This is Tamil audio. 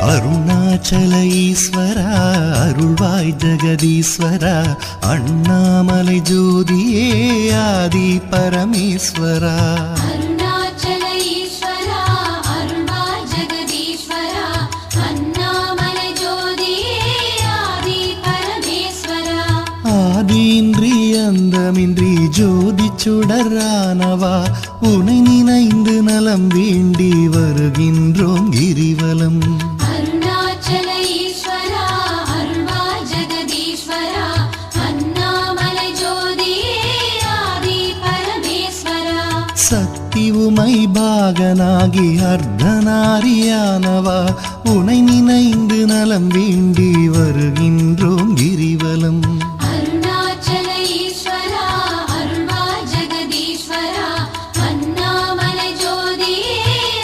அருணாச்சல ஈஸ்வரா அருள்வாய் ஜெகதீஸ்வரா அண்ணாமலை ஜோதியே ஆதி பரமேஸ்வரா. அருணாச்சல ஈஸ்வரா அருள்வாய் ஜெகதீஸ்வரா அண்ணாமலை ஜோதியே ஆதி பரமேஸ்வரா. ஆதியின்றி அந்தமின்றி ஜோதி சுடரானவா உனை நினைந்து நலம் வேண்டி வருகின்றோம் கிரிவலம். அருணாச்சல ஈஸ்வரா அருள்வாய் ஜெகதீஸ்வரா அண்ணாமலை ஜோதியே ஆதி பரமேஸ்வரா. சக்தி உமை பாகனாகி அர்த்தநாரியானவா உனை நினைந்து நலம் வேண்டி வருகின்றோம்